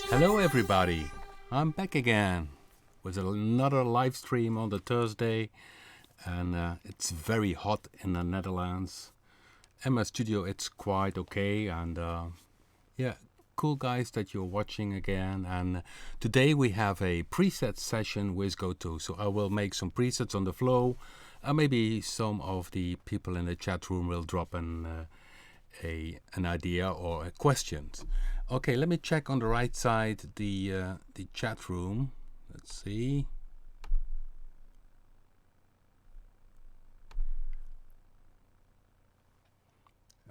Hello everybody, I'm back again with another live stream on the Thursday, and it's very hot in the Netherlands. In my studio it's quite okay, and yeah, cool guys that you're watching again. And today we have a preset session with Go2, so I will make some presets on the flow, and maybe some of the people in the chat room will drop an idea or a question. Okay, let me check on the right side the chat room. Let's see.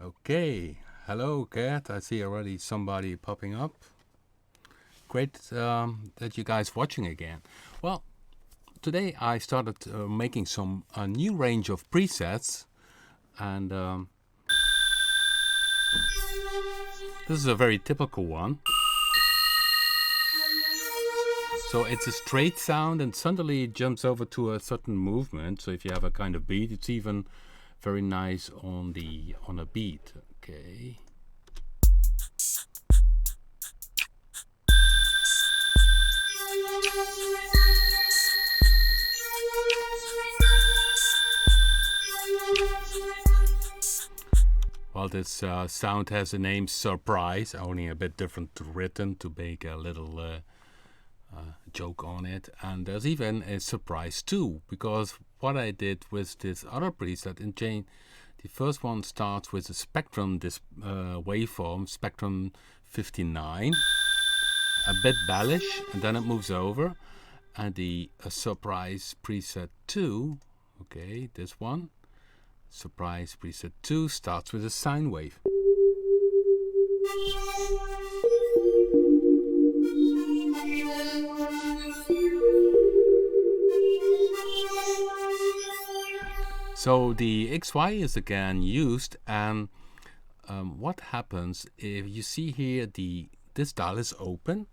Okay, hello Kat. I see already somebody popping up. Great that you guys watching again. Well, today I started making a new range of presets, and this is a very typical one. So it's a straight sound and suddenly it jumps over to a certain movement. So if you have a kind of beat, it's even very nice on a beat. Okay. Well, this sound has the name Surprise, only a bit different written to make a little joke on it. And there's even a Surprise 2, because what I did with this other preset in chain, the first one starts with a spectrum, this waveform, spectrum 59, a bit bellish, and then it moves over. And the Surprise preset 2, okay, this one, Surprise preset 2 starts with a sine wave. So the XY is again used, and what happens if you see here this dial is open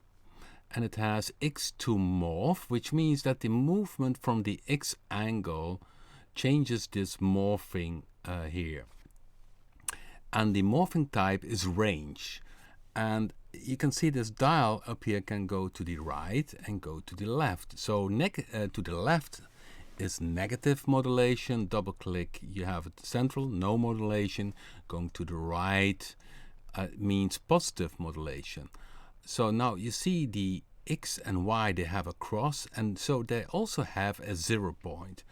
and it has X to morph, which means that the movement from the X angle changes this morphing here, and the morphing type is range. And you can see this dial up here can go to the right and go to the left. So to the left is negative modulation, double click, you have it central, no modulation. Going to the right means positive modulation. So now you see the X and Y, they have a cross, and so they also have a 0 point.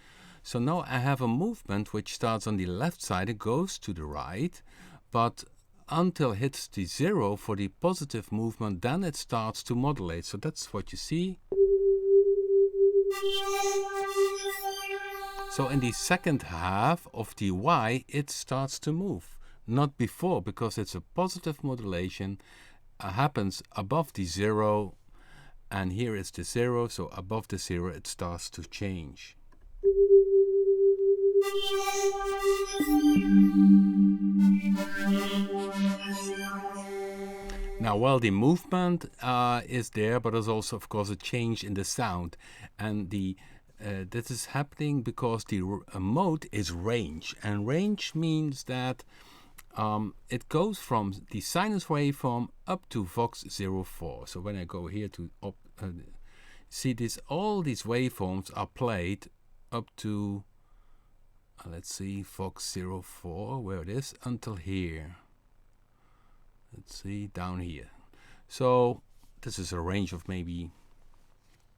So now I have a movement which starts on the left side, it goes to the right, but until it hits the 0 for the positive movement, then it starts to modulate. So that's what you see. So in the second half of the Y, it starts to move. Not before, because it's a positive modulation, happens above the 0, and here is the 0, so above the 0 it starts to change. Now, well, the movement is there, but there's also, of course, a change in the sound, and this is happening because the mode is range, and range means that it goes from the sinus waveform up to Vox 04. So when I go here to see this, all these waveforms are played up to let's see, Vox 04, where it is, until here. Let's see, down here. So this is a range of maybe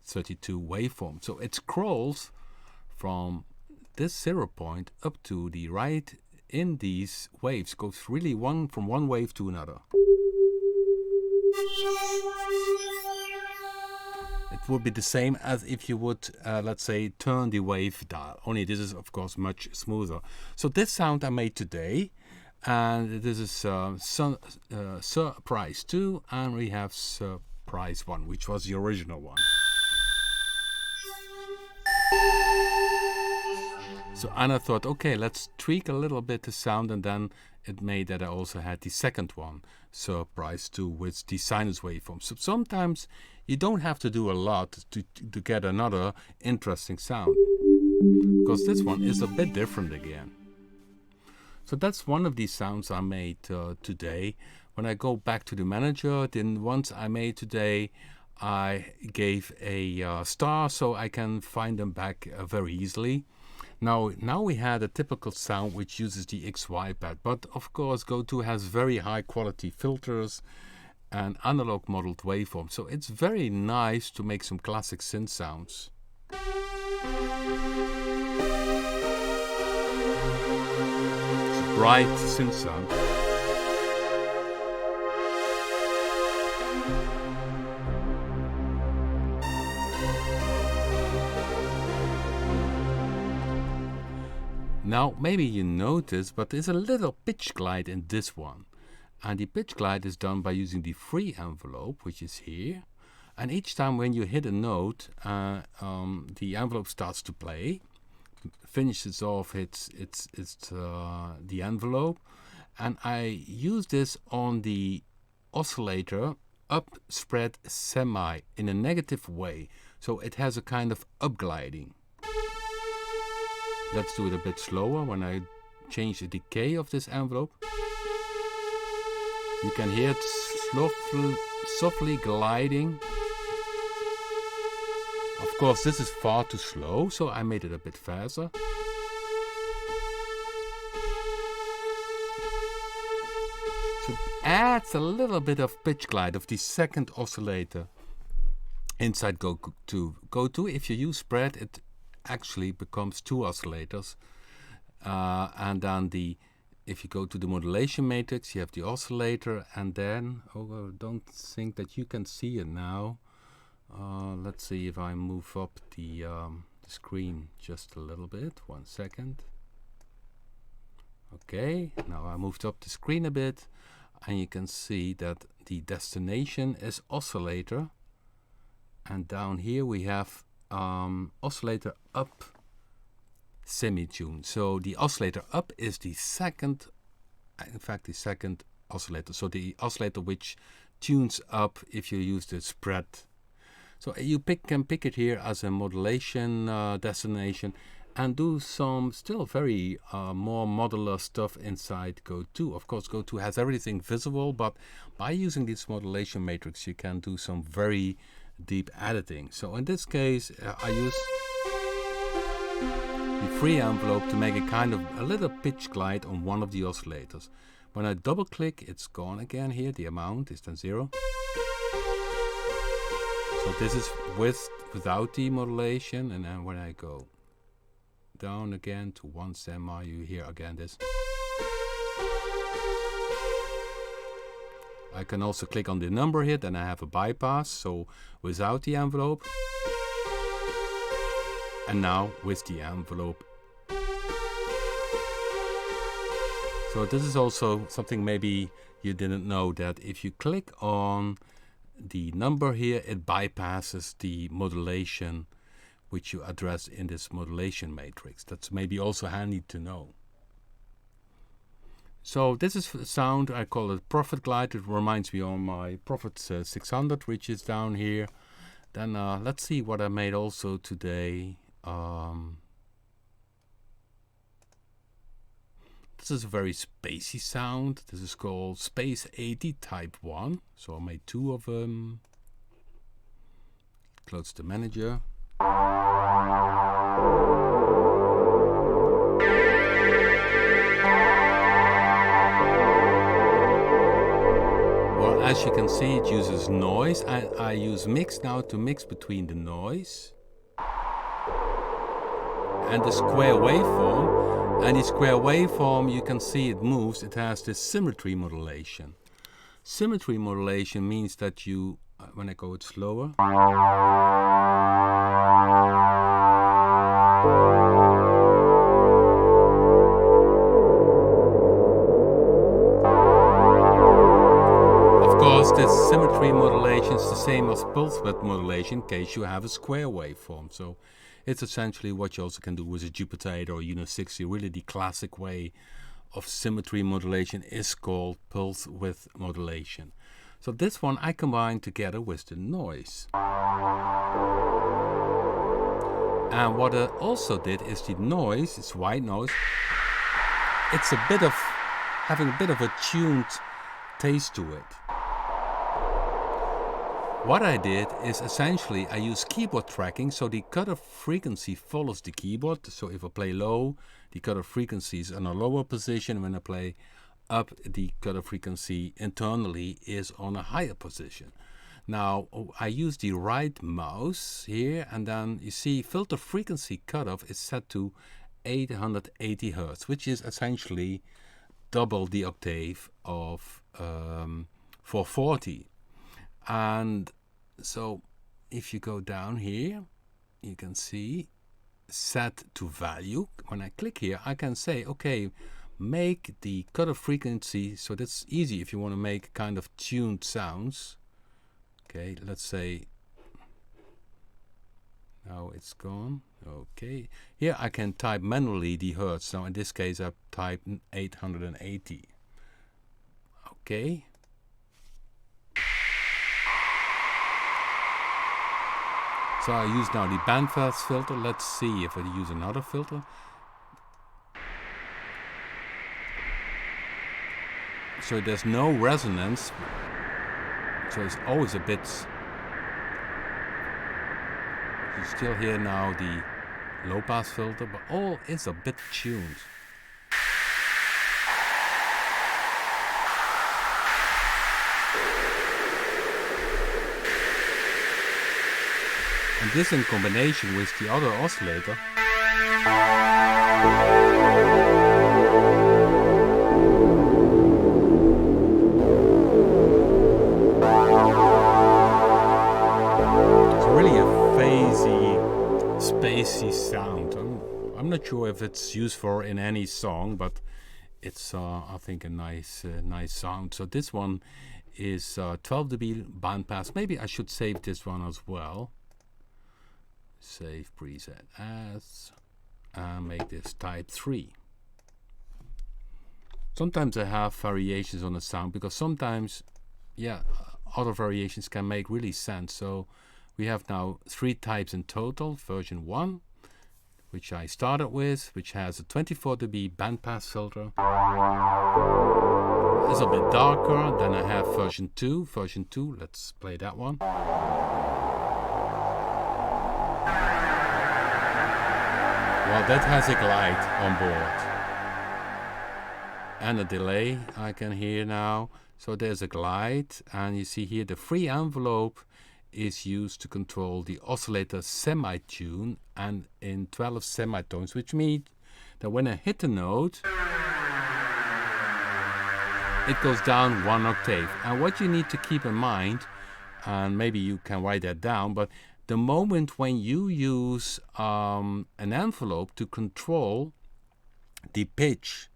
32 waveforms. So it scrolls from this 0 point up to the right in these waves, goes really from one wave to another. It would be the same as if you would, let's say, turn the wave dial, only this is of course much smoother. So this sound I made today, and this is Surprise 2, and we have Surprise 1, which was the original one. So and I thought, okay, let's tweak a little bit the sound, and then it made that I also had the second one, Surprise 2, with the sinus waveform. So sometimes you don't have to do a lot to get another interesting sound, because this one is a bit different again. So that's one of these sounds I made today. when I go back to the manager, then once I made today, I gave a star so I can find them back very easily. Now we had a typical sound which uses the XY pad, but of course Go2 has very high quality filters and analog modeled waveforms, so it's very nice to make some classic synth sounds. It's a bright synth sound. Now maybe you notice, but there's a little pitch glide in this one. And the pitch glide is done by using the free envelope, which is here. And each time when you hit a note, the envelope starts to play, finishes off the envelope. And I use this on the oscillator up spread semi in a negative way. So it has a kind of upgliding. Let's do it a bit slower when I change the decay of this envelope. You can hear it softly gliding. Of course, this is far too slow, so I made it a bit faster. So it adds a little bit of pitch glide of the second oscillator inside Go2. Go2, if you use spread, it actually becomes two oscillators. And then if you go to the modulation matrix, you have the oscillator, and then, I don't think that you can see it now. Let's see if I move up the screen just a little bit. 1 second. Okay, now I moved up the screen a bit, and you can see that the destination is oscillator, and down here we have oscillator up semi-tune. So the oscillator up is the second, in fact the second oscillator. So the oscillator which tunes up if you use the spread. So you can pick it here as a modulation destination and do some still very more modular stuff inside Go2. Of course Go2 has everything visible, but by using this modulation matrix you can do some very deep editing. So in this case I use the free envelope to make a kind of a little pitch glide on one of the oscillators. When I double click, it's gone again here. The amount is then 0. So this is without the modulation, and then when I go down again to 1 semi, you hear again this. I can also click on the number here, then I have a bypass, so without the envelope. And now with the envelope. So this is also something maybe you didn't know, that if you click on the number here, it bypasses the modulation which you address in this modulation matrix. That's maybe also handy to know. So this is a sound, I call it Prophet Glide. It reminds me of my Prophet 600, which is down here. Then let's see what I made also today. This is a very spacey sound. This is called Space 80 Type 1. So I made 2 of them. Close the manager. Well, as you can see, it uses noise. I use mix now to mix between the noise and the square waveform. And the square waveform, you can see it moves. It has this symmetry modulation. Symmetry modulation means that you, when I go it slower, of course, this symmetry modulation is the same as pulse width modulation in case you have a square waveform. So it's essentially what you also can do with a Jupiter 8 or Uno 60. Really the classic way of symmetry modulation is called pulse width modulation. So this one I combined together with the noise. And what I also did is the noise, it's white noise. It's a bit of having a bit of a tuned taste to it. What I did is essentially I use keyboard tracking, so the cutoff frequency follows the keyboard. So if I play low, the cutoff frequency is in a lower position. When I play up, the cutoff frequency internally is on a higher position. Now I use the right mouse here, and then you see filter frequency cutoff is set to 880 Hertz, which is essentially double the octave of 440. And so if you go down here, you can see set to value. When I click here, I can say, okay, make the cutoff frequency. So that's easy if you want to make kind of tuned sounds. Okay, let's say, now it's gone. Okay, here I can type manually the hertz. Now in this case, I type 880. Okay. So I use now the Bandpass filter. Let's see if I use another filter. So there's no resonance. So it's always a bit. You still hear now the low pass filter, but all is a bit tuned. And this in combination with the other oscillator it's really a phasey, spacey sound. I'm not sure if it's used for in any song, but it's I think a nice sound. So this one is 12 dB bandpass. Maybe I should save this one as well. Save preset as, and make this type 3. Sometimes I have variations on the sound because sometimes, yeah, other variations can make really sense. So we have now 3 types in total. Version 1, which I started with, which has a 24 dB bandpass filter. It's a bit darker. Then I have version 2. Version 2, let's play that one. Well, that has a glide on board. And a delay I can hear now. So there's a glide, and you see here the free envelope is used to control the oscillator semi-tune and in 12 semitones, which means that when I hit the note, it goes down 1 octave. And what you need to keep in mind, and maybe you can write that down, but the moment when you use an envelope to control the pitch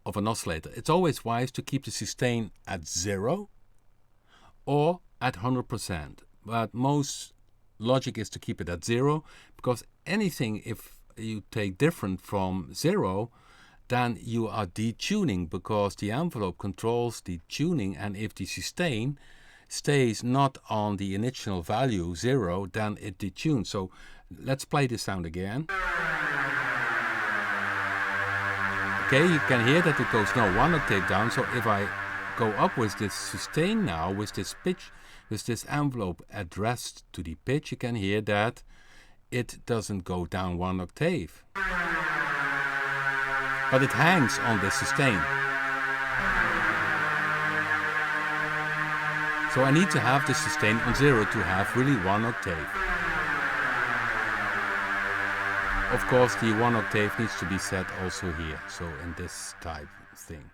of an oscillator, it's always wise to keep the sustain at 0 or at 100%. But most logic is to keep it at 0, because anything, if you take different from 0, then you are detuning, because the envelope controls the tuning, and if the sustain stays not on the initial value 0, then it detunes. So let's play this sound again. Okay, you can hear that it goes now 1 octave down. So if I go up with this sustain now, with this pitch, with this envelope addressed to the pitch, you can hear that it doesn't go down 1 octave, but it hangs on the sustain. So I need to have the sustain on 0 to have really 1 octave. Of course, the 1 octave needs to be set also here, so in this type thing.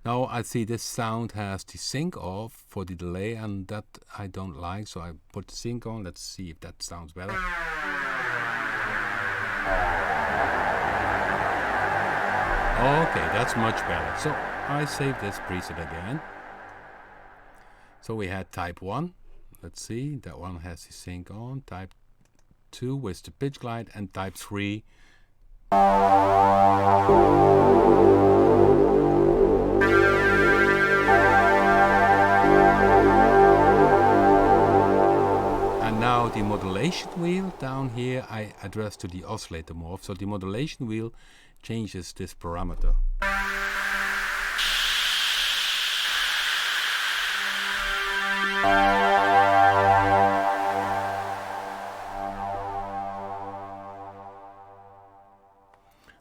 Now I see this sound has the sync off for the delay, and that I don't like, so I put the sync on. Let's see if that sounds better. Okay, that's much better. So I save this preset again. So we had type 1, let's see, that one has the sync on, type 2 with the pitch glide, and type 3. And now the modulation wheel down here, I address to the oscillator morph. So the modulation wheel changes this parameter.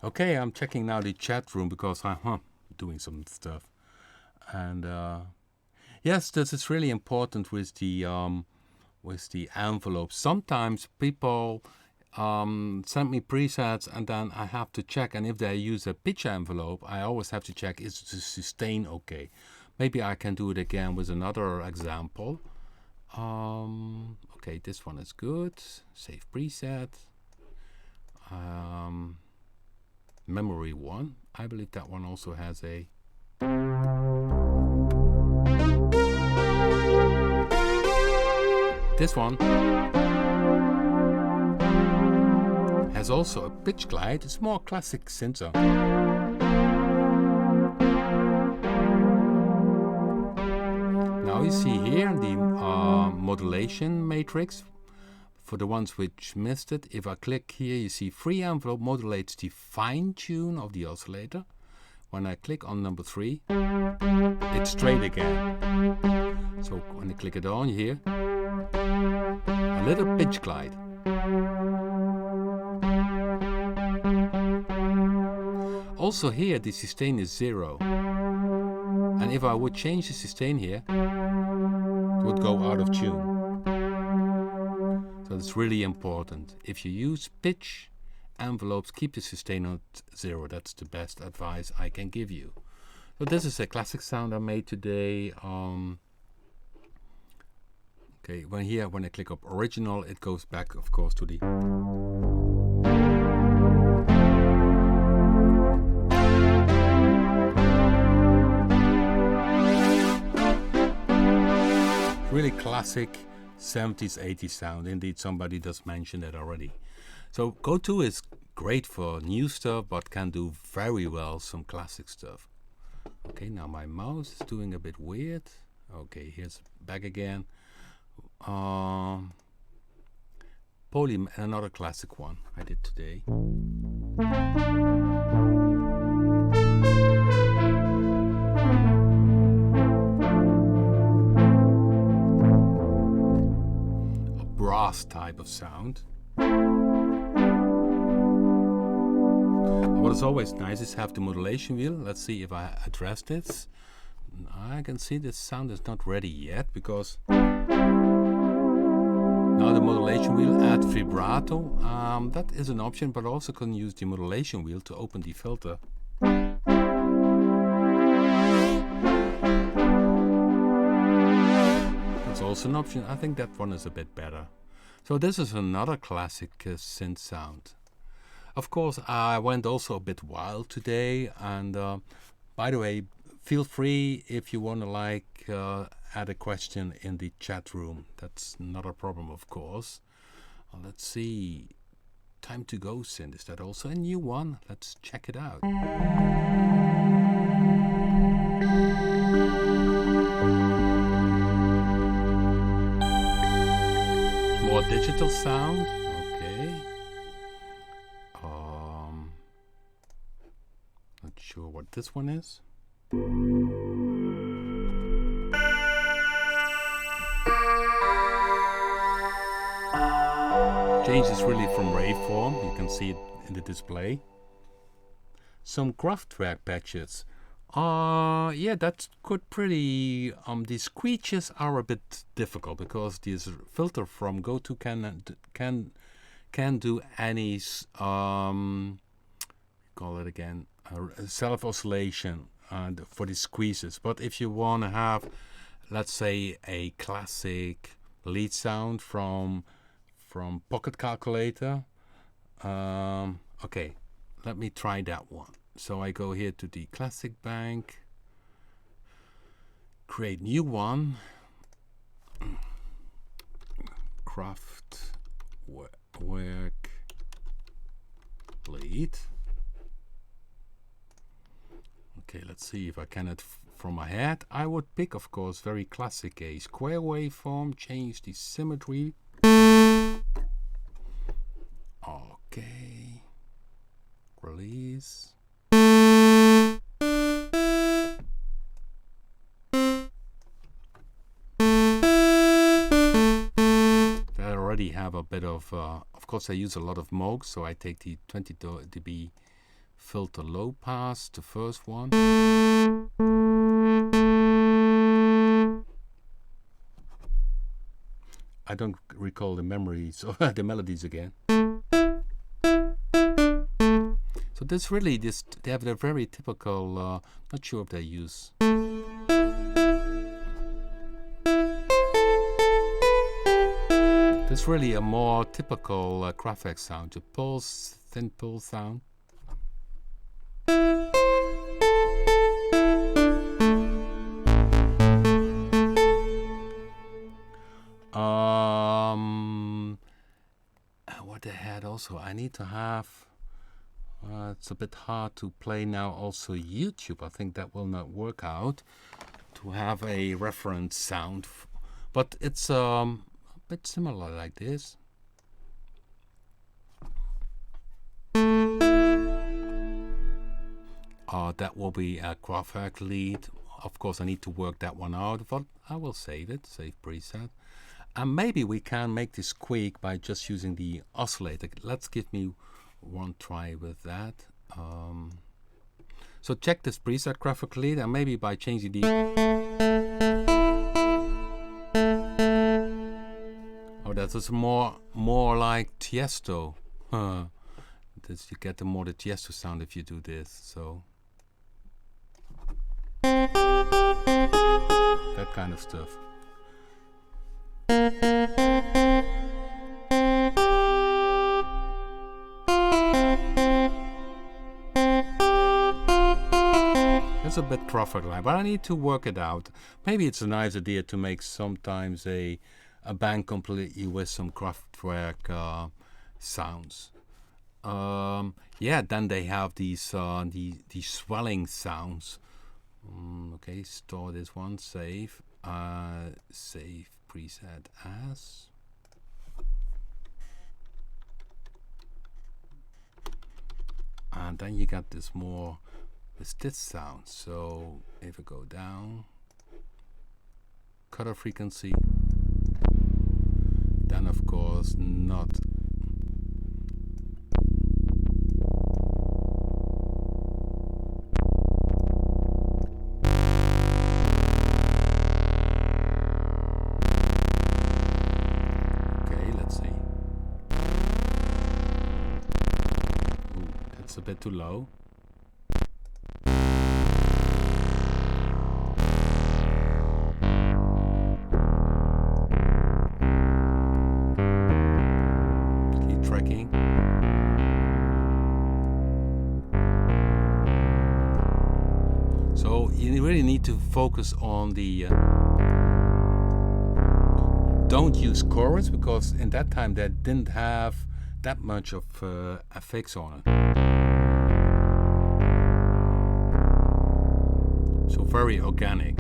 Okay, I'm checking now the chat room because I'm doing some stuff. And yes, this is really important with the envelope. Sometimes people send me presets and then I have to check, and if they use a pitch envelope, I always have to check, is the sustain okay? Maybe I can do it again with another example. Okay, this one is good. Save preset. Memory 1. I believe that one also has a this one has also a pitch glide. It's more classic synth sound. Now you see here the modulation matrix. For the ones which missed it, if I click here, you see free envelope modulates the fine tune of the oscillator. When I click on number 3, it's straight again. So when I click it on here, a little pitch glide. Also here, the sustain is 0. And if I would change the sustain here, it would go out of tune. So it's really important. If you use pitch envelopes, keep the sustain at 0. That's the best advice I can give you. So this is a classic sound I made today. Okay, when I click up original, it goes back, of course, to the really classic 70s, 80s sound. Indeed, somebody does mention that already. So Go2 is great for new stuff, but can do very well some classic stuff. Okay, now my mouse is doing a bit weird. Okay, here's back again. Poly, another classic one I did today. Brass type of sound. What is always nice is have the modulation wheel. Let's see if I address this. I can see this sound is not ready yet because now the modulation wheel add vibrato. That is an option, but also can use the modulation wheel to open the filter. That's also an option. I think that one is a bit better. So this is another classic synth sound. Of course, I went also a bit wild today. And by the way, feel free if you want to add a question in the chat room. That's not a problem, of course. Let's see. Time to Go synth. Is that also a new one? Let's check it out. More digital sound. Okay. Not sure what this one is. Changes really from waveform. You can see it in the display. Some Kraftwerk patches. Yeah, that's good. Pretty. The screeches are a bit difficult because this filter from Go2 can do any call it again self oscillation and for the squeezes. But if you want to have, let's say, a classic lead sound from Pocket Calculator, okay, let me try that one. So I go here to the classic bank, create new one, Kraftwerk lead. Okay, let's see if I can it from my head. I would pick, of course, very classic, a square waveform, change the symmetry. Okay, release. really have a bit of course I use a lot of Moog, so I take the 20 dB filter low pass, the first one. I don't recall the memories or the melodies again. So this really, they have a very typical, not sure if they use. This is really a more typical Kraftwerk sound, a pulse, thin pulse sound. What they had also, I need to have. It's a bit hard to play now also YouTube. I think that will not work out to have a reference sound, but it's a bit similar like this. That will be a Kraftwerk lead. Of course I need to work that one out, but I will save it, save preset. And maybe we can make this squeak by just using the oscillator. Let's give me one try with that. So check this preset Kraftwerk lead, and maybe by changing the that is more like Tiesto. This, you get the more the Tiesto sound if you do this. So that kind of stuff. It's a bit Kraftwerk-like, but I need to work it out. Maybe it's a nice idea to make sometimes a band completely with some Kraftwerk sounds. Yeah, then they have these swelling sounds. Okay, store this one, save, save preset as. And then you got this more with this sound. So if I go down, cutoff frequency, then of course not. Okay, let's see. Ooh, that's a bit too low. So you really need to focus on the don't use chorus, because in that time they didn't have that much of effects on it. So very organic.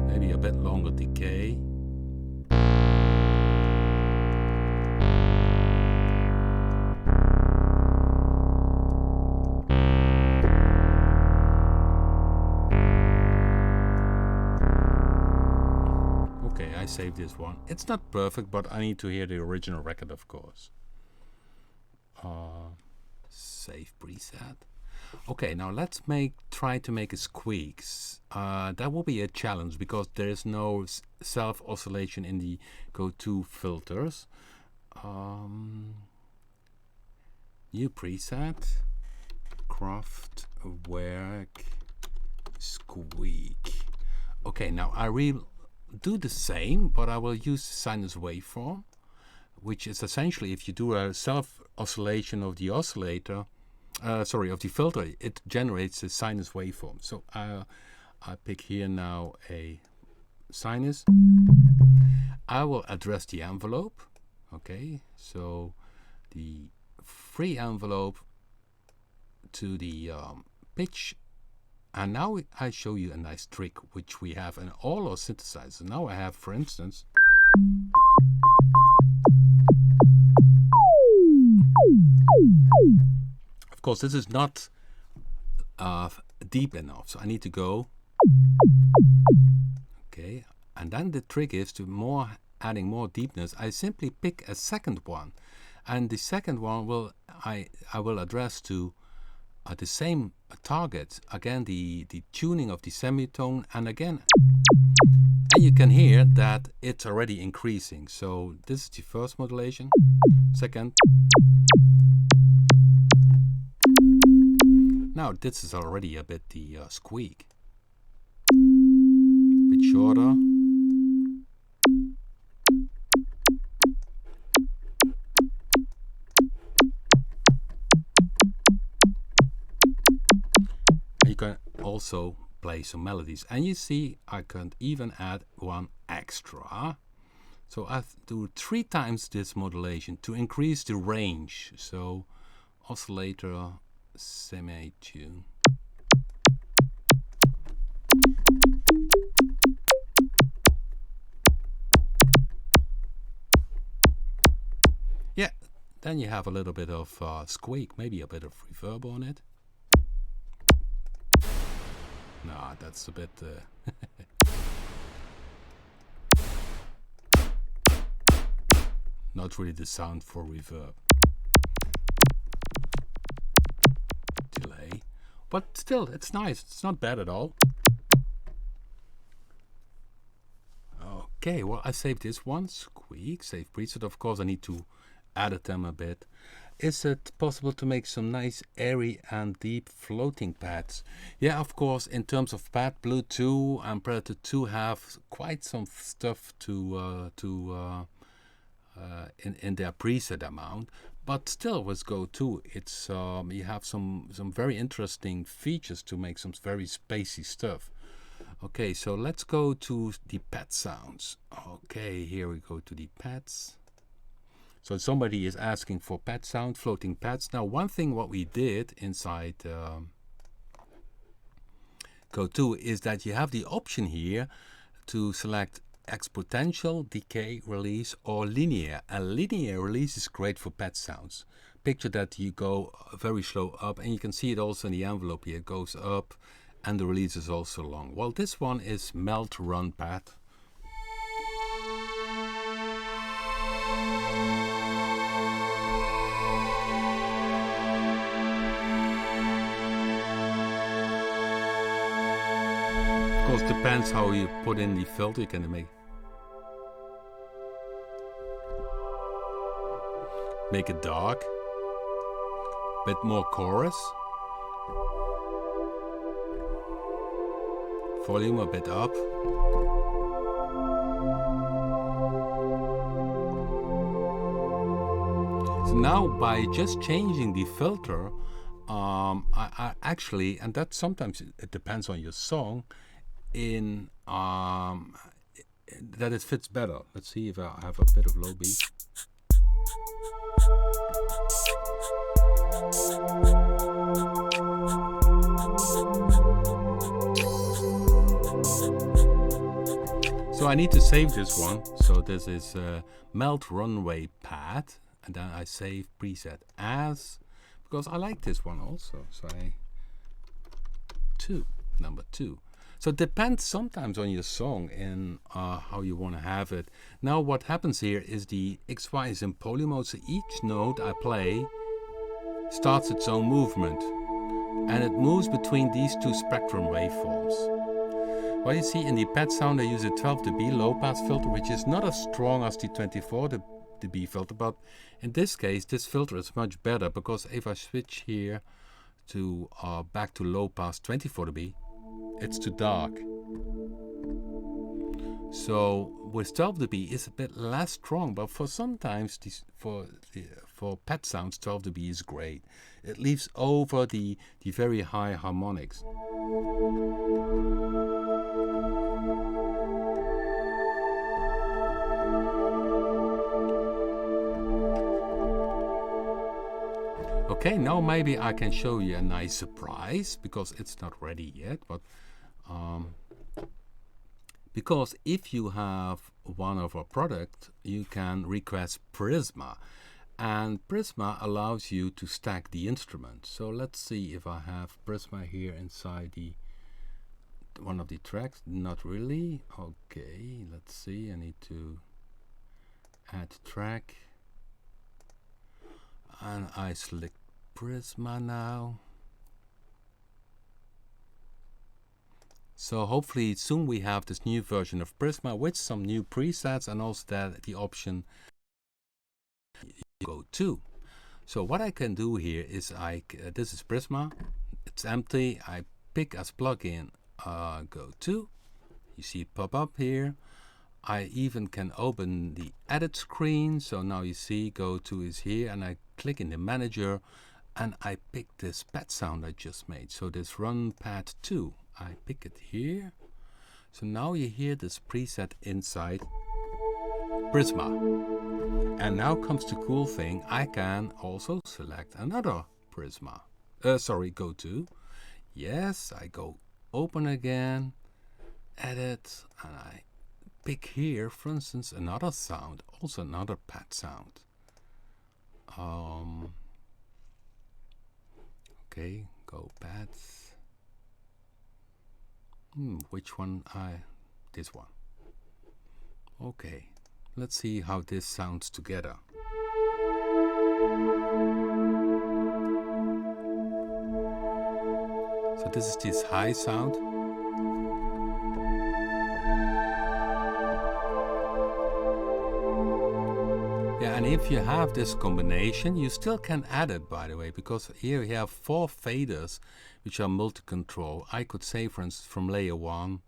Maybe a bit longer decay. I saved this one. It's not perfect, but I need to hear the original record, of course. Save preset. Okay, now let's try to make a squeaks. That will be a challenge because there is no self oscillation in the Go2 filters. New preset, Kraftwerk squeak. Okay, now I do the same, but I will use the sinus waveform, which is essentially if you do a self oscillation of the oscillator, of the filter, it generates a sinus waveform. So I pick here now a sinus. I will address the envelope. Okay, so the free envelope to the pitch. And now I show you a nice trick which we have in all our synthesizers. Now I have, for instance, of course this is not deep enough, so I need to go, okay, and then the trick is to more adding more deepness, I simply pick a second one, and the second one will I will address to the same target, again the tuning of the semitone, and again, and you can hear that it's already increasing. So this is the first modulation, second. Now this is already a bit the squeak, a bit shorter. You can also play some melodies, and you see I can even add one extra. So I do 3 times this modulation to increase the range. So oscillator, semi-tune. Yeah, then you have a little bit of squeak, maybe a bit of reverb on it. No, that's a bit... not really the sound for reverb. Delay. But still, it's nice. It's not bad at all. Okay, well, I saved this one. Squeak, save preset. Of course, I need to edit them a bit. Is it possible to make some nice airy and deep floating pads? Yeah, of course, in terms of pad, Blue 2 and Predator 2 have quite some stuff in their preset amount, but still with Go2, it's you have some very interesting features to make some very spacey stuff. Okay, so let's go to the pad sounds. Okay, here we go to the pads. So somebody is asking for pad sound, floating pads. Now, one thing what we did inside Go2 is that you have the option here to select exponential, decay, release, or linear. A linear release is great for pad sounds. Picture that you go very slow up, and you can see it also in the envelope here. It goes up, and the release is also long. Well, this one is melt run pad. Of course, depends how you put in the filter. You can make it dark, bit more chorus, volume a bit up. So now by just changing the filter, I actually, and that sometimes it depends on your song, in that it fits better. Let's see if I have a bit of low beat. So I need to save this one. So this is Melt Runway Pad, and then I save preset as, because I like this one also. So number 2. So it depends sometimes on your song and how you want to have it. Now what happens here is the XY is in poly mode, so each note I play starts its own movement, and it moves between these 2 spectrum waveforms. Well, you see in the pad sound I use a 12 dB low pass filter, which is not as strong as the 24 dB filter, but in this case this filter is much better, because if I switch here to back to low pass 24 dB, it's too dark. So with 12 dB it's a bit less strong, but for sometimes for pad sounds 12 dB is great. It leaves over the very high harmonics. Okay, now maybe I can show you a nice surprise, because it's not ready yet, but because if you have one of our products, you can request Prisma, and Prisma allows you to stack the instrument. So let's see if I have Prisma here inside the one of the tracks. Not really. Okay, let's see. I need to add track, and I select Prisma now. So hopefully soon we have this new version of Prisma with some new presets, and also that the option Go2. So what I can do here is this is Prisma, it's empty. I pick as plugin Go2. You see it pop up here. I even can open the edit screen. So now you see Go2 is here, and I click in the manager and I pick this pad sound I just made. So this run pad 2, I pick it here. So now you hear this preset inside Prisma. And now comes the cool thing. I can also select another Prisma. Go2. Yes, I go open again, edit, and I pick here, for instance, another sound, also another pad sound. Okay, go pads. Which one? This one. Okay, let's see how this sounds together. So this is this high sound. Yeah, and if you have this combination, you still can add it, by the way, because here we have 4 faders which are multi-control. I could say, for instance, from layer 1,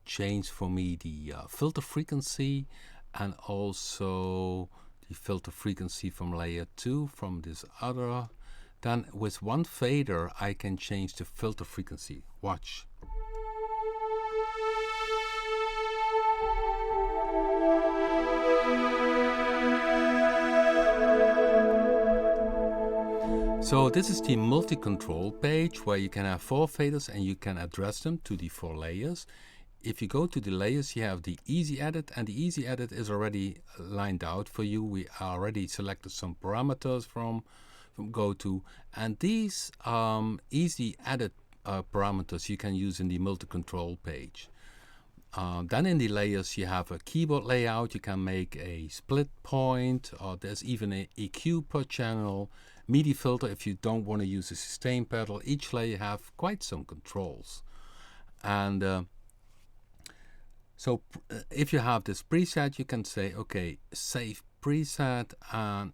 change for me the filter frequency, and also the filter frequency from layer 2 from this other. Then with one fader I can change the filter frequency. Watch. So this is the multi-control page where you can have 4 faders and you can address them to the 4 layers. If you go to the layers, you have the easy edit, and the easy edit is already lined out for you. We already selected some parameters from Go2, and these easy edit parameters you can use in the multi-control page. Then in the layers you have a keyboard layout. You can make a split point, or there's even a EQ per channel, MIDI filter if you don't want to use a sustain pedal. Each layer have quite some controls. And so if you have this preset, you can say, okay, save preset, and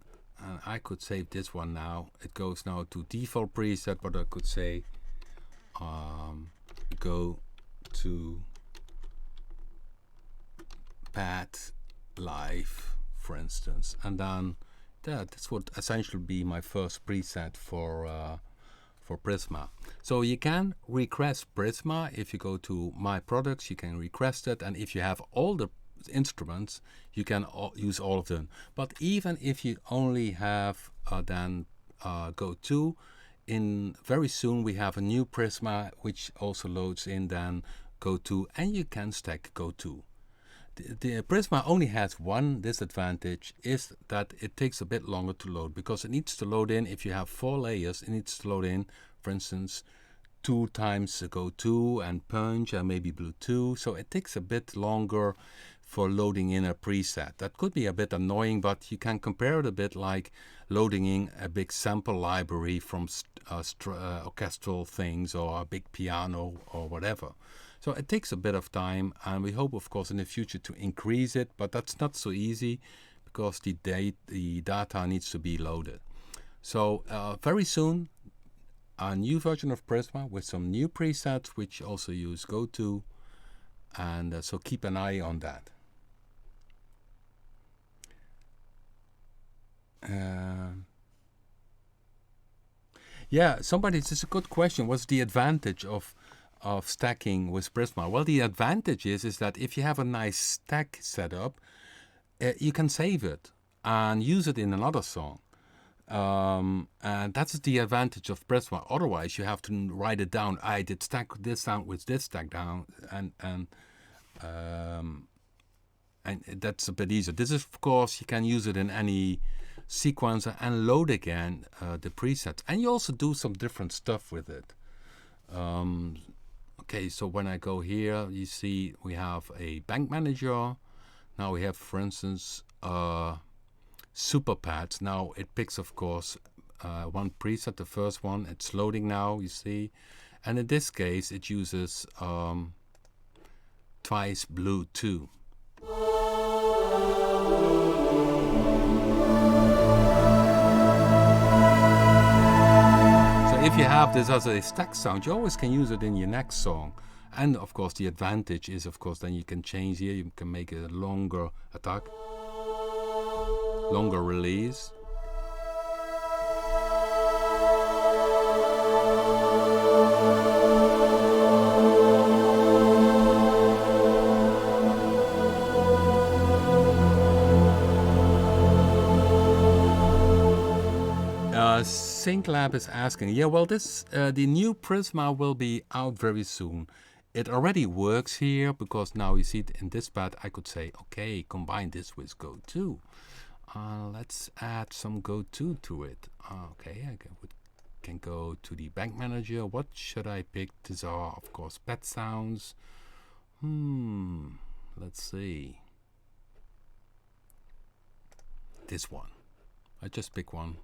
I could save this one now. It goes now to default preset, but I could say go to pad live, for instance, and then this would essentially be my first preset for Prisma. So you can request Prisma. If you go to My Products, you can request it, and if you have all the instruments, you can use all of them. But even if you only have Go2, very soon we have a new Prisma which also loads in then Go2, and you can stack Go2. The Prisma only has one disadvantage, is that it takes a bit longer to load, because it needs to load in, if you have 4 layers, it needs to load in, for instance, 2 times Go2 and Punch and maybe Blue 2, so it takes a bit longer for loading in a preset. That could be a bit annoying, but you can compare it a bit like loading in a big sample library from orchestral things, or a big piano or whatever. So it takes a bit of time, and we hope, of course, in the future to increase it, but that's not so easy because the data needs to be loaded. So very soon, a new version of Prisma with some new presets, which also use Go2, and so keep an eye on that. Yeah, this is a good question. What's the advantage of stacking with Prisma? Well, the advantage is that if you have a nice stack setup, you can save it and use it in another song. And that's the advantage of Prisma. Otherwise, you have to write it down. I did stack this sound with this stack down, and that's a bit easier. This is, of course, you can use it in any sequencer and load again the presets, and you also do some different stuff with it. Okay, so when I go here, you see we have a bank manager. Now we have, for instance, super pads. Now it picks, of course, one preset, the first one. It's loading now, you see. And in this case, it uses twice blue 2. If you have this as a stack sound, you always can use it in your next song. And of course the advantage is, of course, then you can change here, you can make a longer attack, longer release. SyncLab is asking, yeah, well, this the new Prisma will be out very soon. It already works here because now you see it in this pad. I could say, okay, combine this with Go2. Let's add some Go2 to it. Okay, I can go to the bank manager. What should I pick? These are, of course, pet sounds. Let's see. This one. I just pick one.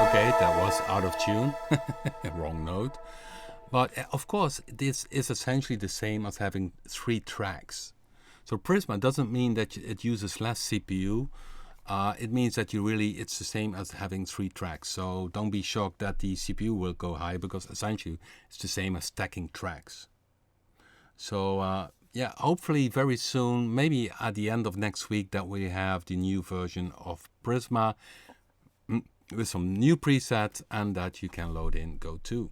Okay, that was out of tune, wrong note. But of course, this is essentially the same as having 3 tracks. So Prisma doesn't mean that it uses less CPU. It means that it's the same as having 3 tracks. So don't be shocked that the CPU will go high, because essentially it's the same as stacking tracks. So yeah, hopefully very soon, maybe at the end of next week, that we have the new version of Prisma with some new presets, and that you can load in Go2.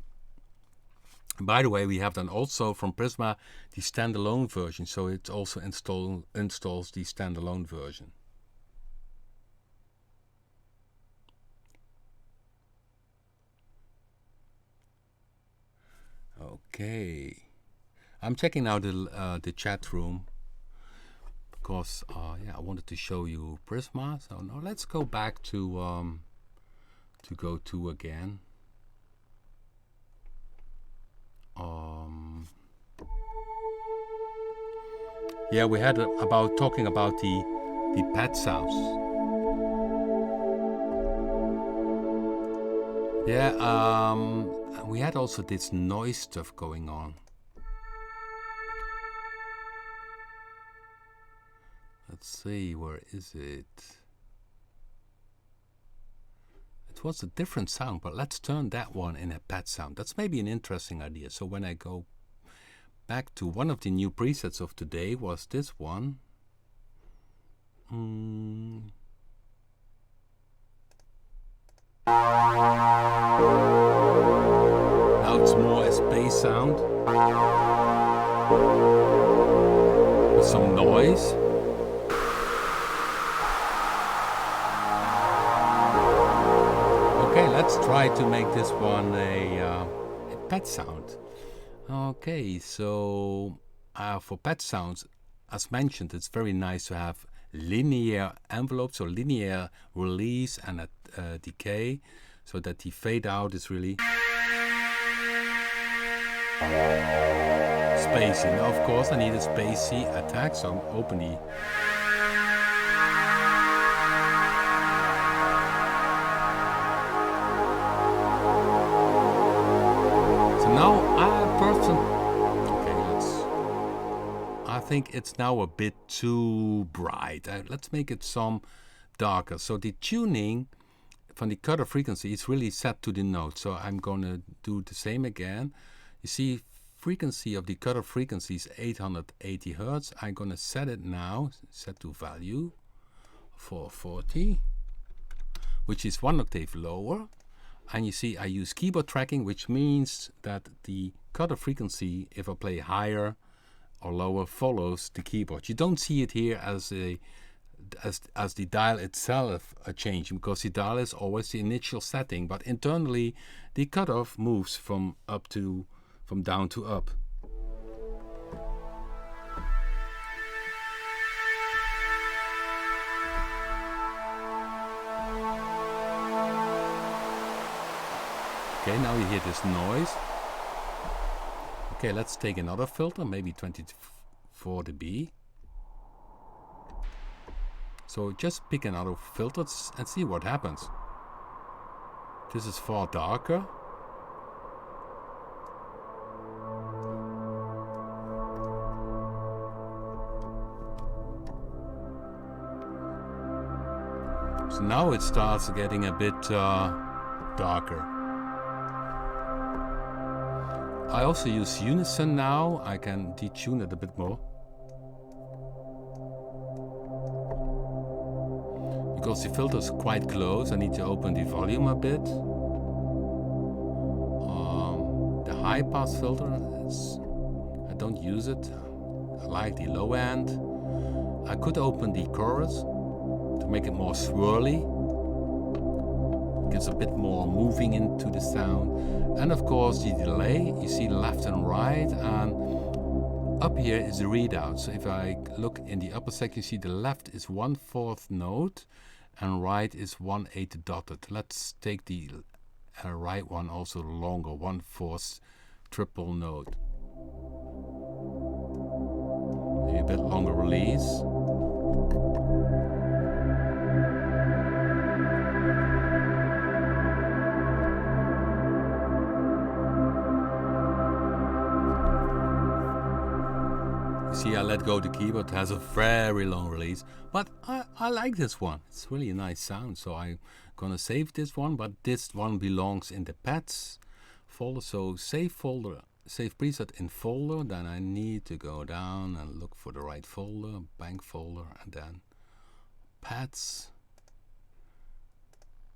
By the way, we have then also from Prisma the standalone version, so it also installs the standalone version. Okay, I'm checking now the chat room because yeah, I wanted to show you Prisma. So now let's go back to Go2 again. Yeah, we had talking about the pet sounds. Yeah, we had also this noise stuff going on. Let's see, where is it? It was a different sound, but let's turn that one in a pet sound. That's maybe an interesting idea. So when I go back to one of the new presets of today, was this one. Now it's more a space sound with some noise. Okay, let's try to make this one a pet sound. Okay, so for pet sounds, as mentioned, it's very nice to have linear envelopes, or linear release and a decay, so that the fade out is really spacey. Now, of course, I need a spacey attack, so I'm open the I think it's now a bit too bright. Let's make it some darker. So the tuning from the cutoff frequency is really set to the note. So I'm going to do the same again. You see, frequency of the cutoff frequency is 880 Hertz. I'm going to set it now, set to value 440, which is 1 octave lower. And you see, I use keyboard tracking, which means that the cutoff frequency, if I play higher or lower, follows the keyboard. You don't see it here as the dial itself changing, because the dial is always the initial setting, but internally the cutoff moves from down to up. Okay, now you hear this noise. Okay, let's take another filter, maybe 24 dB. So just pick another filter and see what happens. This is far darker. So now it starts getting a bit darker. I also use Unison now. I can detune it a bit more. Because the filter is quite close, I need to open the volume a bit. The high pass filter, I don't use it. I like the low end. I could open the chorus to make it more swirly. Gives a bit more moving into the sound. And of course the delay, you see left and right, and up here is the readout. So if I look in the upper section, you see the left is 1/4 note and right is 1/8 dotted. Let's take the right one also longer, 1/4 triple note. Maybe a bit longer release. See, I let go the keyboard, it has a very long release, but I like this one. It's really a nice sound, so I'm gonna save this one, but this one belongs in the pads folder, so save folder, save preset in folder, then I need to go down and look for the right folder, bank folder, and then pads.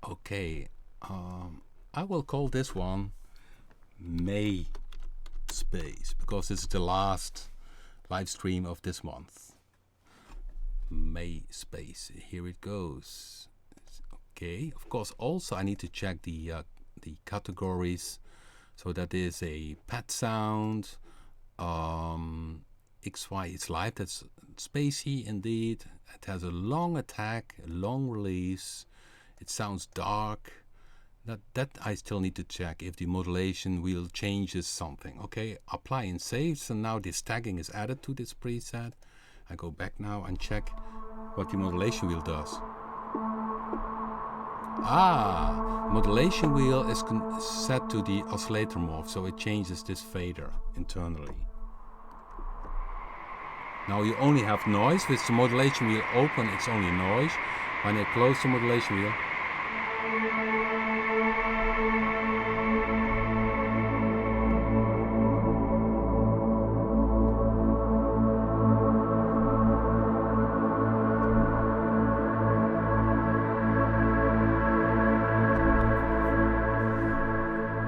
Okay, I will call this one May space, because this is the last live stream of this month. May space, here it goes. Okay, of course also I need to check the categories. So that is a pad sound, XY is live, that's spacey indeed. It has a long attack, a long release, it sounds dark. That I still need to check if the modulation wheel changes something. Okay, apply and save. So now this tagging is added to this preset. I go back now and check what the modulation wheel does. Modulation wheel is set to the oscillator morph, so it changes this fader internally. Now you only have noise. With the modulation wheel open, it's only noise. When I close the modulation wheel,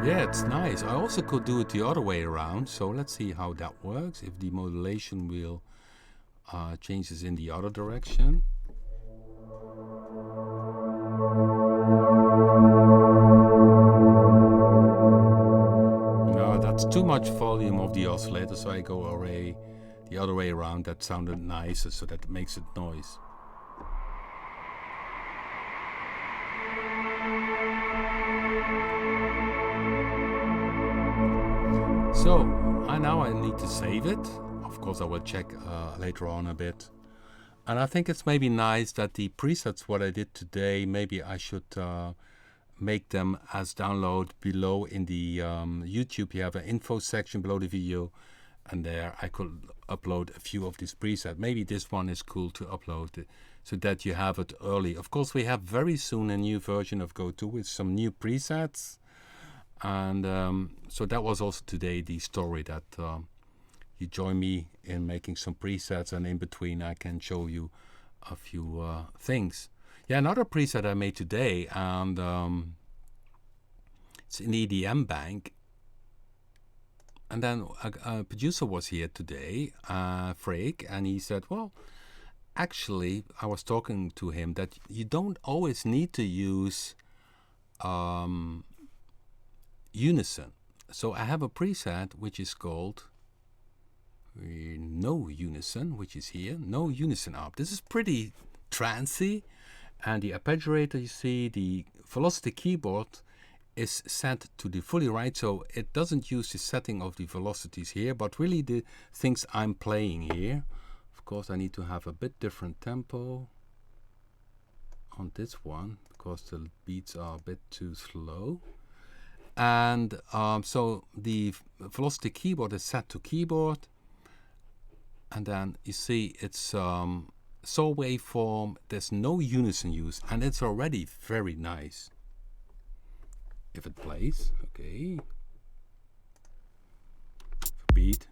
yeah, it's nice. I also could do it the other way around, so let's see how that works. If the modulation wheel changes in the other direction. No, that's too much volume of the oscillator, so I go array the other way around. That sounded nicer, so that makes it noise. So now I need to save it. Of course I will check later on a bit. And I think it's maybe nice that the presets, what I did today, maybe I should make them as download below in the YouTube. You have an info section below the video, and there I could upload a few of these presets. Maybe this one is cool to upload so that you have it early. Of course we have very soon a new version of Go2 with some new presets. And so that was also today the story, that you join me in making some presets, and in between I can show you a few things. Yeah, another preset I made today, and it's an EDM bank. And then a producer was here today, Freek, and he said, well, actually, I was talking to him that you don't always need to use Unison. So I have a preset which is called No Unison, which is here, No Unison Up. This is pretty trancy, and the arpeggiator, you see, the velocity keyboard is set to the fully right, so it doesn't use the setting of the velocities here, but really the things I'm playing here. Of course, I need to have a bit different tempo on this one because the beats are a bit too slow. And so the velocity keyboard is set to keyboard, and then you see it's saw waveform. There's no unison use, and it's already very nice. If it plays, okay. Beat.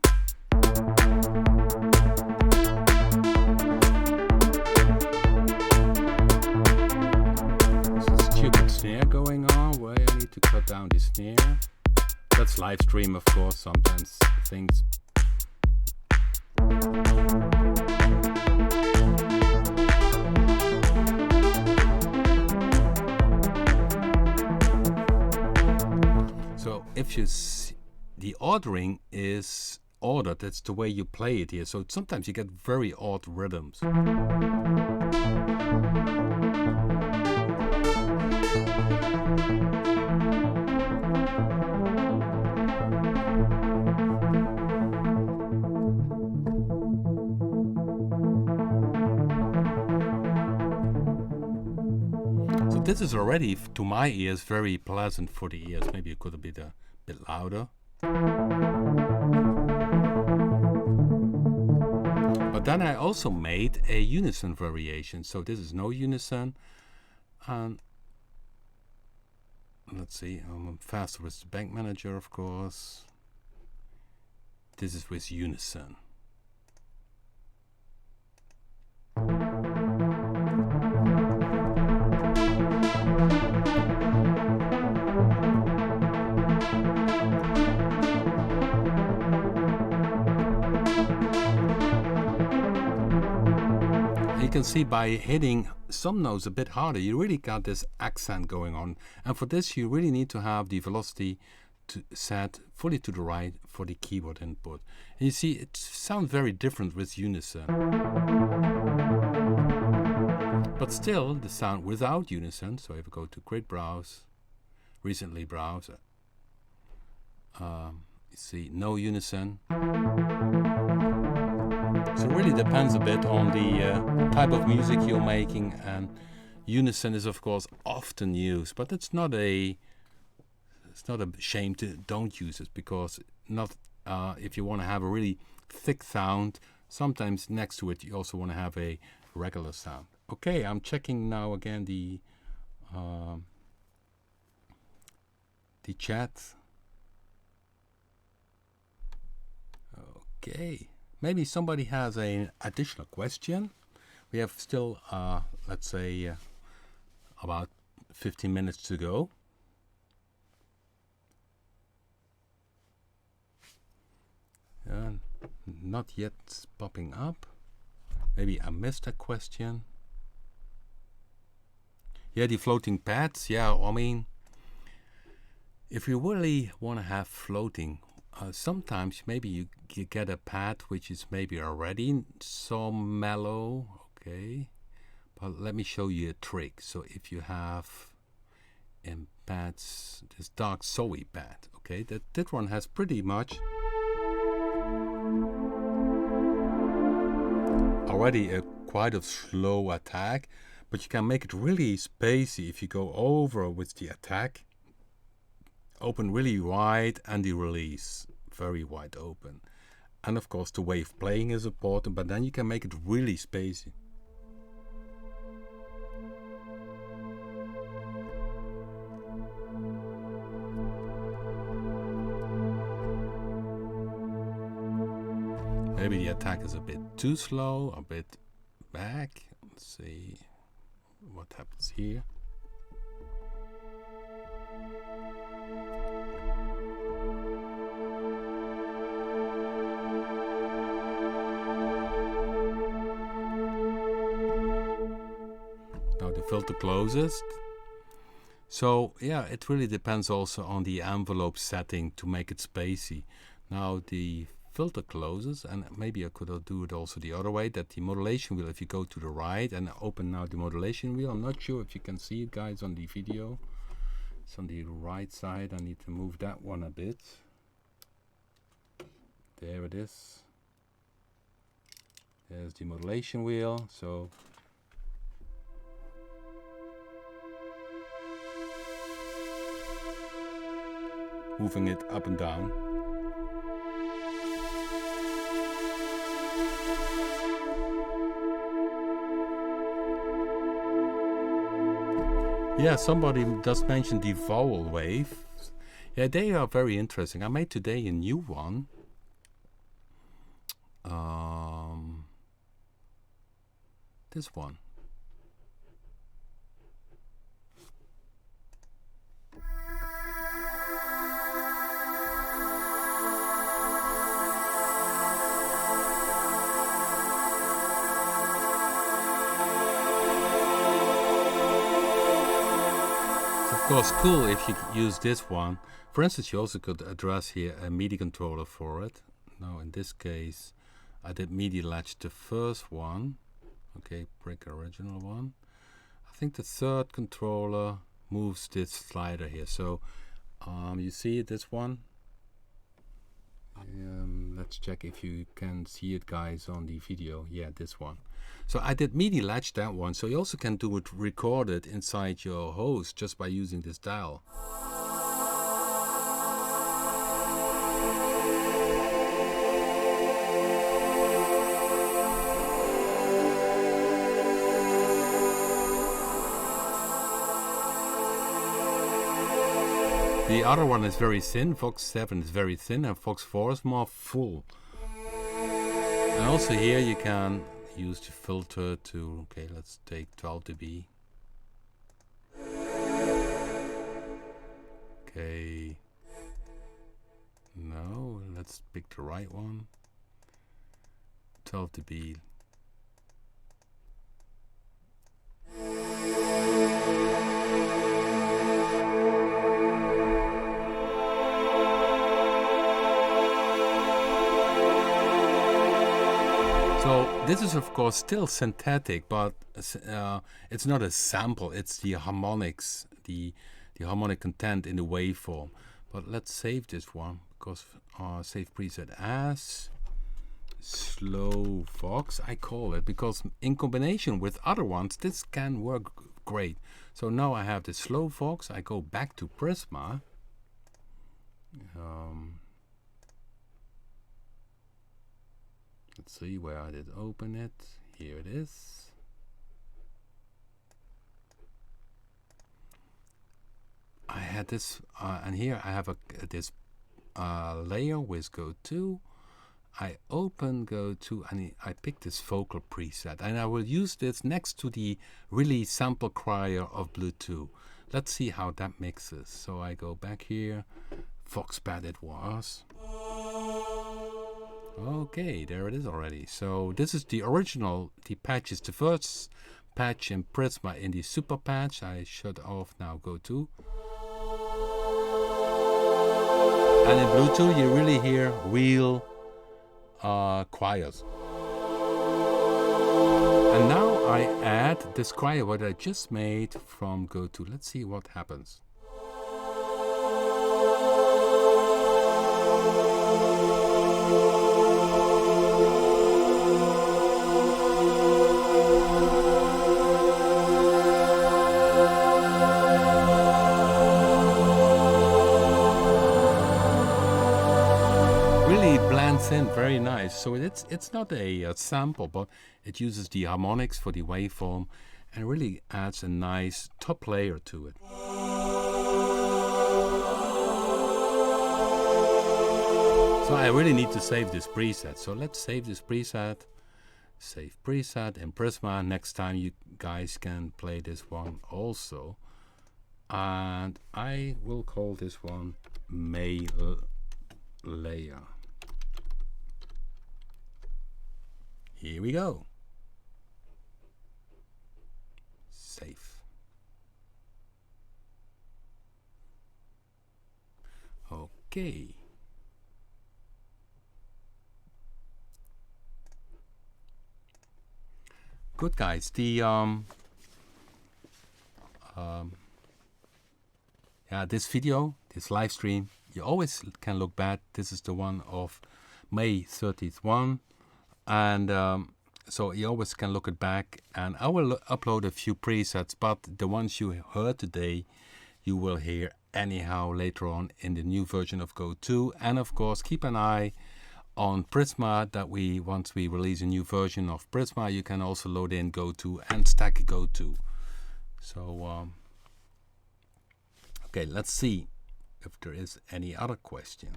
There's a stupid snare going on where I need to cut down the snare. That's LiveStream, of course. Sometimes things. So if you see, the ordering is ordered, that's the way you play it here. So sometimes you get very odd rhythms. So this is already, to my ears, very pleasant for the ears. Maybe it could have been a bit louder. But then I also made a unison variation. So this is no unison. And let's see, I'm faster with the bank manager, of course. This is with unison. You can see by hitting some notes a bit harder, you really got this accent going on. And for this, you really need to have the velocity to set fully to the right for the keyboard input. And you see, it sounds very different with unison. But still, the sound without unison, so if I go to Grid Browse, Recently Browse, you see no unison. So it really depends a bit on the type of music you're making, and unison is of course often used, but it's not a shame to don't use it, because not if you want to have a really thick sound, sometimes next to it you also want to have a regular sound. Okay, I'm checking now again the chat. Okay. Maybe somebody has an additional question. We have still, let's say, about 15 minutes to go. Not yet popping up. Maybe I missed a question. Yeah, the floating pads. Yeah, I mean, if you really want to have floating, sometimes maybe you get a pad which is maybe already so mellow, okay, but let me show you a trick. So if you have in pads this dark soy pad, okay, that one has pretty much already a quite a slow attack, but you can make it really spacey if you go over with the attack, open really wide, and the release very wide open. And of course the wave playing is important, but then you can make it really spacey. Maybe the attack is a bit too slow, a bit back. Let's see what happens here. The filter closes. So yeah, it really depends also on the envelope setting to make it spacey. Now the filter closes, and maybe I could do it also the other way, that the modulation wheel, if you go to the right and open now the modulation wheel, I'm not sure if you can see it guys on the video, It's on the right side. I need to move that one a bit. There it is. There's the modulation wheel. So moving it up and down. Yeah, somebody does mention the vowel wave. Yeah, they are very interesting. I made today a new one. This one. Of course, cool if you use this one. For instance, you also could address here a MIDI controller for it. Now, in this case, I did MIDI latch the first one. Okay, break original one. I think the third controller moves this slider here. So, you see this one? Let's check if you can see it, guys, on the video. Yeah, this one. So I did MIDI latch that one. So you also can do it recorded inside your host just by using this dial. The other one is very thin. Fox 7 is very thin and Fox 4 is more full. And also here you can use the filter to, okay, let's take 12 dB. Okay. No, let's pick the right one. 12 dB. So this is of course still synthetic, but it's not a sample. It's the harmonics, the harmonic content in the waveform. But let's save this one because save preset as slow Fox. I call it because in combination with other ones, this can work great. So now I have the slow Fox. I go back to Prisma. Let's see where I did open it. Here it is. I had this, and here I have this layer with Go2. I open Go2 and I pick this vocal preset, and I will use this next to the really sample crier of Bluetooth. Let's see how that mixes. So I go back here. Foxpad it was. Okay, there it is already. So this is the original, the patch is the first patch in Prisma in the super patch. I shut off now Go2. And in Bluetooth you really hear real choirs. And now I add this choir what I just made from Go2. Let's see what happens. In very nice. So it's not a sample, but it uses the harmonics for the waveform and really adds a nice top layer to it. So I really need to save this preset. So let's save this preset. Save preset in Prisma. Next time you guys can play this one also. And I will call this one May Layer. Here we go. Save. Okay. Good, guys. The this video, this live stream, you always can look back. This is the one of May 30th one, and so you always can look it back. And I will upload a few presets, but the ones you heard today, you will hear anyhow later on in the new version of Go2. And of course, keep an eye on Prisma, that once we release a new version of Prisma, you can also load in Go2 and stack Go2. So okay, let's see if there is any other question.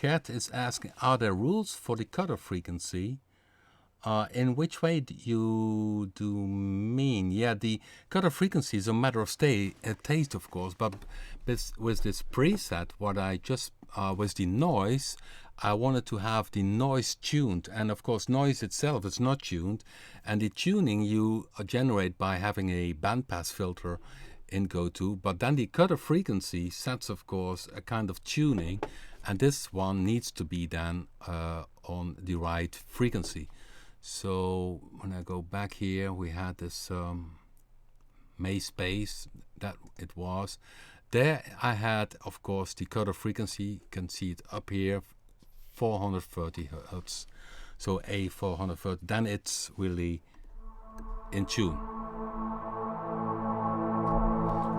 Gert is asking, are there rules for the cutoff frequency? In which way do you mean? Yeah, the cutoff frequency is a matter of taste, of course, but with this preset, what I just, with the noise, I wanted to have the noise tuned. And of course, noise itself is not tuned. And the tuning you generate by having a bandpass filter in Go2. But then the cutoff frequency sets, of course, a kind of tuning. And this one needs to be then on the right frequency. So when I go back here, we had this May space that it was. There I had, of course, the cutoff frequency. You can see it up here, 430 Hertz. So a 430, then it's really in tune.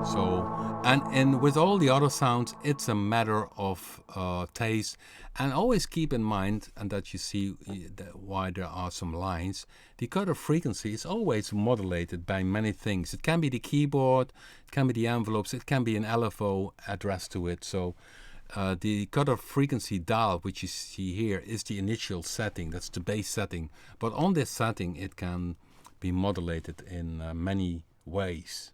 So, and with all the other sounds, it's a matter of taste. And always keep in mind, and that you see why there are some lines, the cutoff frequency is always modulated by many things. It can be the keyboard, it can be the envelopes, it can be an LFO addressed to it. So the cutoff frequency dial, which you see here, is the initial setting. That's the base setting. But on this setting, it can be modulated in many ways.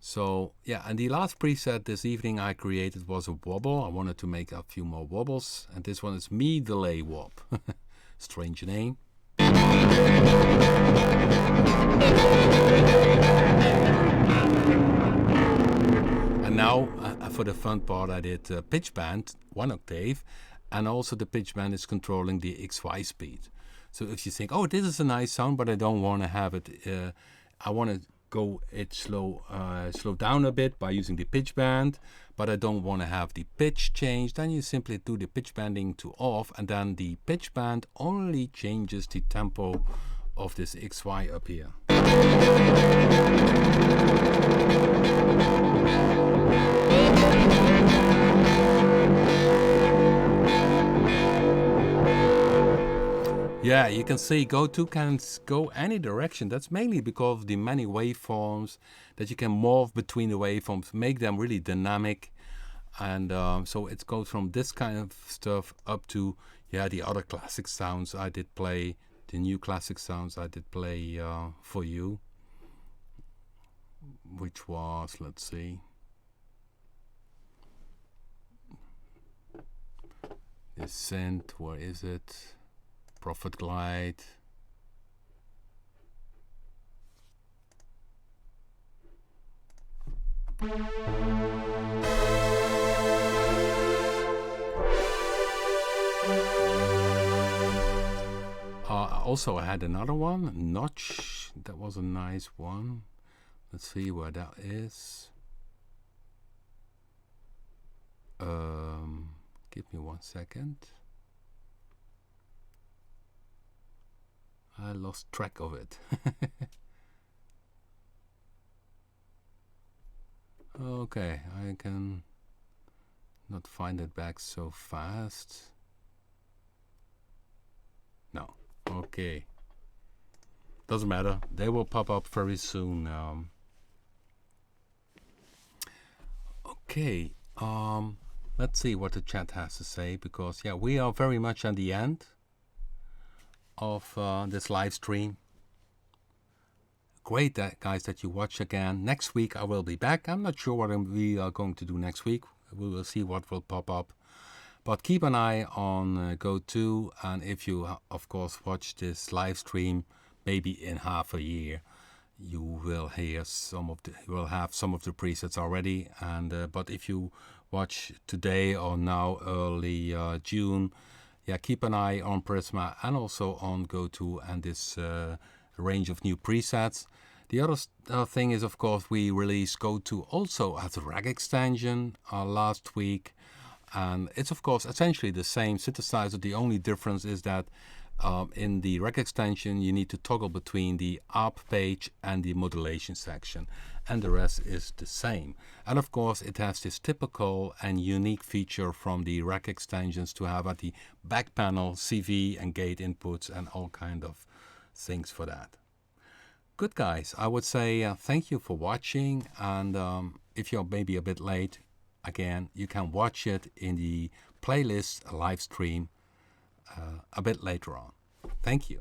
So yeah, and the last preset this evening I created was a wobble. I wanted to make a few more wobbles, and this one is Me Delay Wob. Strange name. And now for the fun part, I did pitch bend 1 octave, and also the pitch bend is controlling the XY speed. So if you think, oh, this is a nice sound, but I don't want to have it, I want to go it slow down a bit by using the pitch bend, but I don't want to have the pitch change, then you simply do the pitch bending to off, and then the pitch bend only changes the tempo of this XY up here. Yeah, you can see Go2 can go any direction. That's mainly because of the many waveforms that you can morph between the waveforms, make them really dynamic. And so it goes from this kind of stuff up to, yeah, the other classic sounds I did play, the new classic sounds I did play for you, which was, let's see, the synth, where is it? Prophet Glide. Also, I had another one, Notch. That was a nice one. Let's see where that is. Give me 1 second. I lost track of it. Okay, I can not find it back so fast. No, okay. Doesn't matter. They will pop up very soon. Okay, let's see what the chat has to say, because yeah, we are very much at the end of this live stream. Great guys that you watch again. Next week I will be back. I'm not sure what we are going to do next week. We will see what will pop up. But keep an eye on Go2, and if you of course watch this live stream maybe in half a year, you will hear you will have some of the presets already. And but if you watch today or now early June, yeah, keep an eye on Prisma and also on Go2 and this range of new presets. The other thing is, of course, we released Go2 also as a rack extension last week. And it's, of course, essentially the same synthesizer. The only difference is that in the rack extension, you need to toggle between the ARP page and the modulation section. And the rest is the same. And of course, it has this typical and unique feature from the rack extensions to have at the back panel CV and gate inputs and all kind of things for that. Good, guys. I would say thank you for watching. And if you're maybe a bit late, again, you can watch it in the playlist live stream a bit later on. Thank you.